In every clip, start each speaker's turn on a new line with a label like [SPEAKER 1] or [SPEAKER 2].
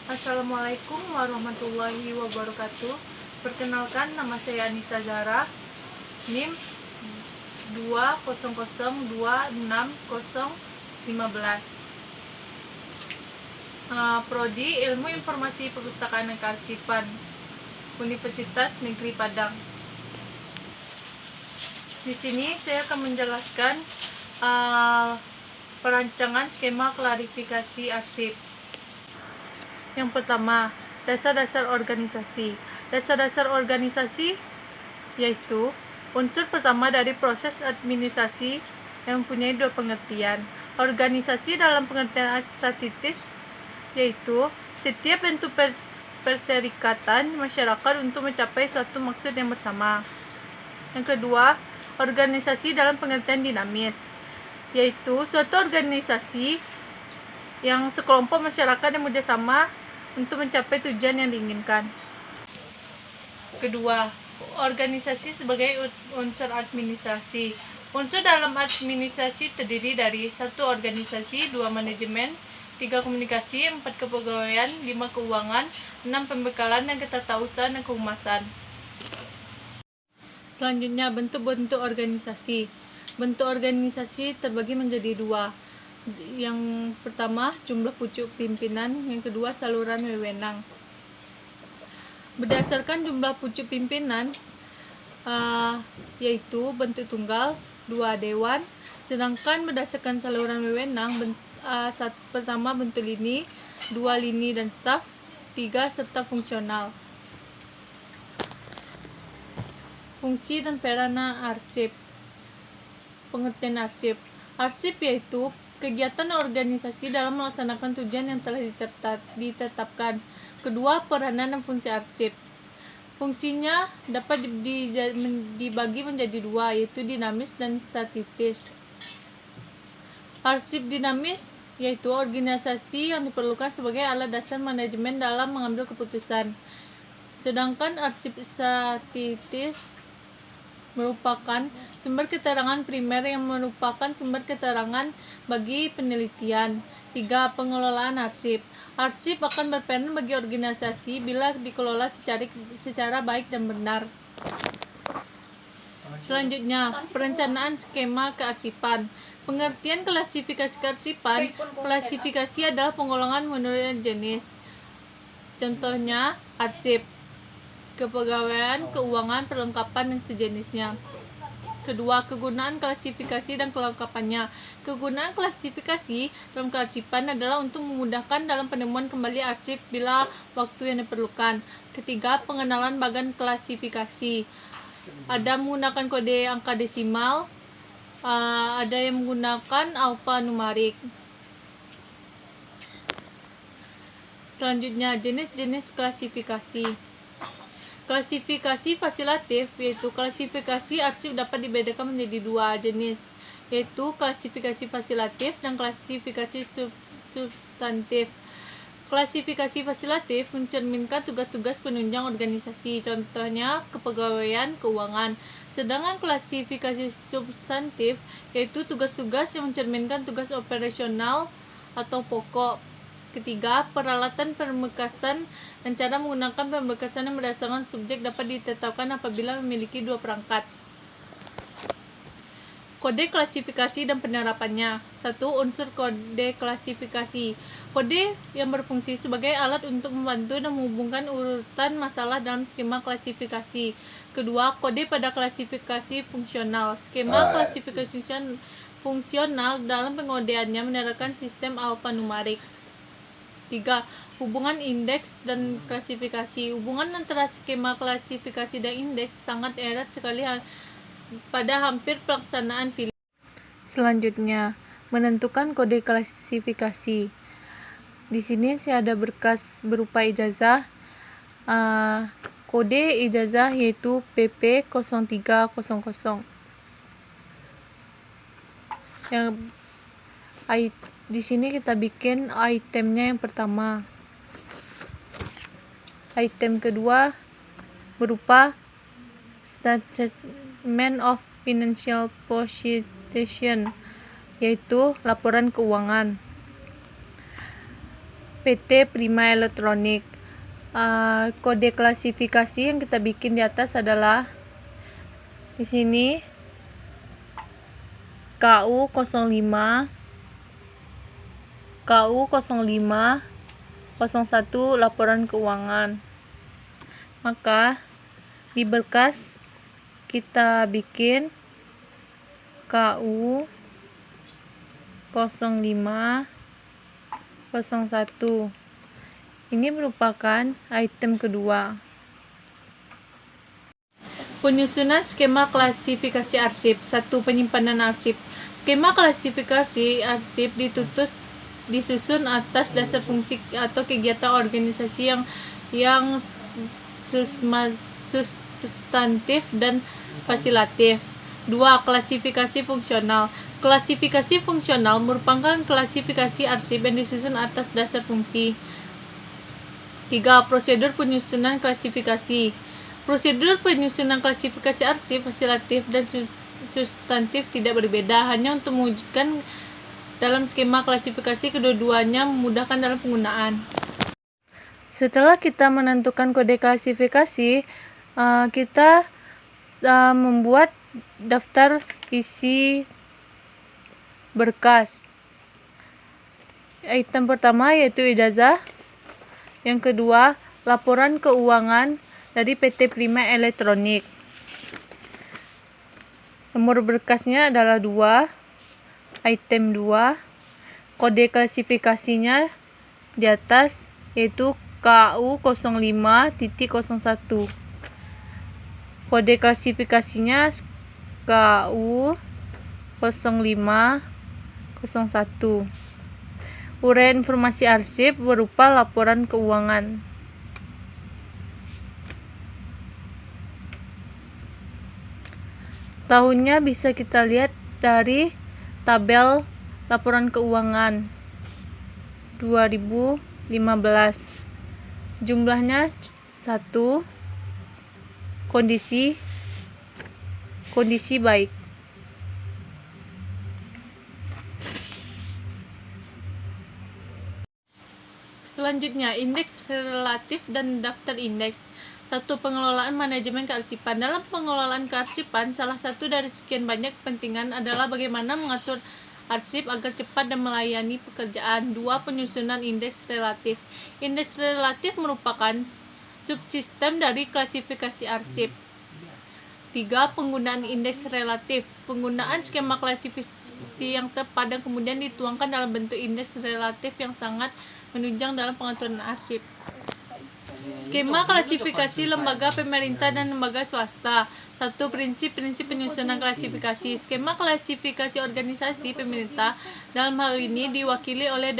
[SPEAKER 1] Assalamualaikum warahmatullahi wabarakatuh. Perkenalkan, nama saya Anissa Zahra, NIM 200260015. Prodi Ilmu Informasi Perpustakaan dan Kearsipan, Universitas Negeri Padang. Di sini saya akan menjelaskan perancangan skema klarifikasi arsip. Yang pertama, dasar-dasar organisasi. Dasar-dasar organisasi yaitu unsur pertama dari proses administrasi yang mempunyai dua pengertian. Organisasi dalam pengertian statistis yaitu setiap bentuk perserikatan masyarakat untuk mencapai suatu maksud yang bersama. Yang kedua, organisasi dalam pengertian dinamis, yaitu suatu organisasi yang sekelompok masyarakat yang bekerjasama untuk mencapai tujuan yang diinginkan. Kedua, organisasi sebagai unsur administrasi. Unsur dalam administrasi terdiri dari 1. Organisasi, 2. Manajemen, 3. Komunikasi, 4. Kepegawaian, 5. Keuangan, 6. Pembekalan dan ketatausahaan dan kehumasan. Selanjutnya, bentuk-bentuk organisasi. Bentuk organisasi terbagi menjadi 2. Yang pertama, jumlah pucuk pimpinan. Yang kedua, saluran wewenang. Berdasarkan jumlah pucuk pimpinan, yaitu bentuk tunggal, 2 dewan. Sedangkan berdasarkan saluran wewenang, pertama bentuk lini, 2 lini dan staf, 3 serta fungsional. Fungsi dan peranan arsip. Pengertian arsip. Arsip yaitu kegiatan organisasi dalam melaksanakan tujuan yang telah ditetapkan. Kedua, peranan dan fungsi arsip. Fungsinya dapat dibagi menjadi 2, yaitu dinamis dan statistis. Arsip dinamis yaitu organisasi yang diperlukan sebagai alat dasar manajemen dalam mengambil keputusan. Sedangkan arsip statistis merupakan sumber keterangan primer yang merupakan sumber keterangan bagi penelitian. 3. Pengelolaan arsip. Arsip akan berperan bagi organisasi bila dikelola secara baik dan benar. Selanjutnya, perencanaan skema kearsipan. Pengertian klasifikasi kearsipan. Klasifikasi adalah penggolongan menurut jenis. Contohnya, arsip, kepegawaian, keuangan, perlengkapan, dan sejenisnya. Kedua, kegunaan klasifikasi dan kelengkapannya. Kegunaan klasifikasi dalam kearsipan adalah untuk memudahkan dalam penemuan kembali arsip bila waktu yang diperlukan. Ketiga, pengenalan bagan klasifikasi. Ada menggunakan kode angka desimal, ada yang menggunakan alfanumerik. Selanjutnya, jenis-jenis klasifikasi. Klasifikasi fasilitatif, yaitu klasifikasi arsip dapat dibedakan menjadi 2 jenis, yaitu klasifikasi fasilitatif dan klasifikasi substantif. Klasifikasi fasilitatif mencerminkan tugas-tugas penunjang organisasi, contohnya kepegawaian, keuangan. Sedangkan klasifikasi substantif yaitu tugas-tugas yang mencerminkan tugas operasional atau pokok. Ketiga, peralatan pembekasan dan cara menggunakan pembekasan yang berdasarkan subjek dapat ditetapkan apabila memiliki 2 perangkat. Kode klasifikasi dan penerapannya. 1. Unsur kode klasifikasi. Kode yang berfungsi sebagai alat untuk membantu dan menghubungkan urutan masalah dalam skema klasifikasi. Kedua, kode pada klasifikasi fungsional. Skema klasifikasi fungsional dalam pengodeannya menerapkan sistem alfanumerik. 3. Hubungan indeks dan klasifikasi. Hubungan antara skema klasifikasi dan indeks sangat erat sekali pada hampir pelaksanaan film. Selanjutnya, menentukan kode klasifikasi. Di sini saya ada berkas berupa ijazah. Kode ijazah yaitu PP0300. Di sini kita bikin itemnya yang pertama. Item kedua berupa Statement of Financial Position, yaitu laporan keuangan. PT Prima Elektronik. Kode klasifikasi yang kita bikin di atas adalah di sini KU05 01 laporan keuangan. Maka di berkas kita bikin KU 05 01. Ini merupakan item kedua. Penyusunan skema klasifikasi arsip. 1. Penyimpanan arsip. Skema klasifikasi arsip disusun atas dasar fungsi atau kegiatan organisasi yang substantif dan fasilitatif. 2. Klasifikasi fungsional. Klasifikasi fungsional merupakan klasifikasi arsip yang disusun atas dasar fungsi. 3. Prosedur penyusunan klasifikasi. Prosedur penyusunan klasifikasi arsip fasilitatif dan substantif tidak berbeda, hanya untuk mewujudkan dalam skema klasifikasi kedua-duanya memudahkan dalam penggunaan. Setelah kita menentukan kode klasifikasi, kita membuat daftar isi berkas. Item pertama yaitu ijazah. Yang kedua, laporan keuangan dari PT Prima Elektronik. Nomor berkasnya adalah 2, item 2. Kode klasifikasinya di atas yaitu KU05.01. Kode klasifikasinya KU05.01. Uraian informasi arsip berupa laporan keuangan. Tahunnya bisa kita lihat dari tabel laporan keuangan 2015. Jumlahnya 1. Kondisi baik. Selanjutnya, indeks relatif dan daftar indeks. 1. Pengelolaan manajemen kearsipan. Dalam pengelolaan kearsipan, salah satu dari sekian banyak kepentingan adalah bagaimana mengatur arsip agar cepat dan melayani pekerjaan. 2. Penyusunan indeks relatif. Indeks relatif merupakan subsistem dari klasifikasi arsip. 3. Penggunaan indeks relatif. Penggunaan skema klasifikasi yang tepat dan kemudian dituangkan dalam bentuk indeks relatif yang sangat menunjang dalam pengaturan arsip. Skema klasifikasi lembaga pemerintah dan lembaga swasta. 1. Prinsip-prinsip penyusunan klasifikasi. Skema klasifikasi organisasi pemerintah dalam hal ini diwakili oleh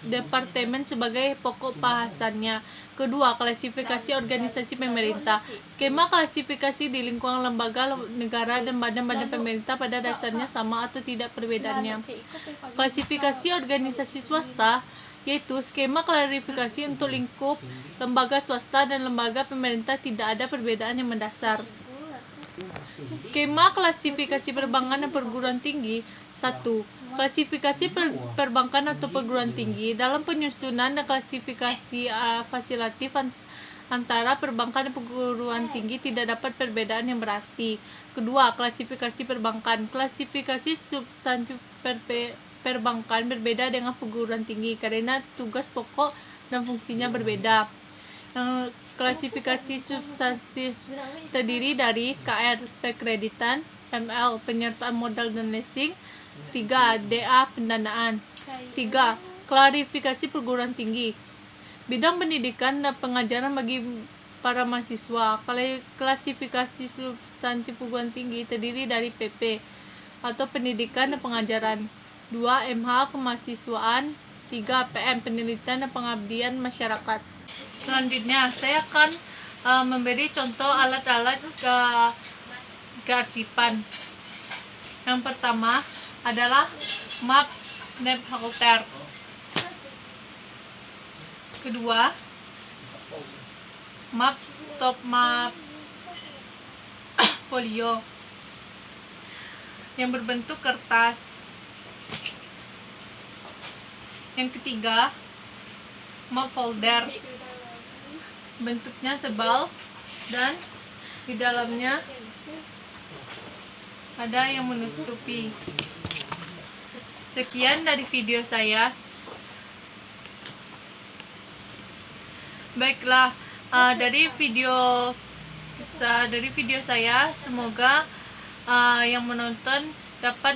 [SPEAKER 1] departemen sebagai pokok bahasannya. Kedua, klasifikasi organisasi pemerintah. Skema klasifikasi di lingkungan lembaga negara dan badan-badan pemerintah pada dasarnya sama atau tidak perbedaannya. Klasifikasi organisasi swasta yaitu skema klasifikasi untuk lingkup lembaga swasta dan lembaga pemerintah tidak ada perbedaan yang mendasar. Skema klasifikasi perbankan dan perguruan tinggi. 1. Klasifikasi perbankan atau perguruan tinggi. Dalam penyusunan dan klasifikasi fasilitatif antara perbankan dan perguruan tinggi tidak dapat perbedaan yang berarti. Kedua, klasifikasi perbankan. Klasifikasi substantif perbankan berbeda dengan perguruan tinggi karena tugas pokok dan fungsinya berbeda. Klasifikasi substantif terdiri dari KR perkreditan, ML penyertaan modal dan leasing, 3. DA pendanaan. 3. Klarifikasi perguruan tinggi. Bidang pendidikan dan pengajaran bagi para mahasiswa. Klasifikasi substantif perguruan tinggi terdiri dari PP atau pendidikan dan pengajaran, 2. MH kemahasiswaan, 3. PM penelitian dan pengabdian masyarakat. Selanjutnya saya akan memberi contoh alat-alat kearsipan. Yang pertama adalah map Snaphalter. Kedua, map top map folio yang berbentuk kertas. Yang ketiga, map folder. Bentuknya tebal dan di dalamnya ada yang menutupi. Sekian dari video saya. Baiklah, dari video saya, semoga yang menonton dapat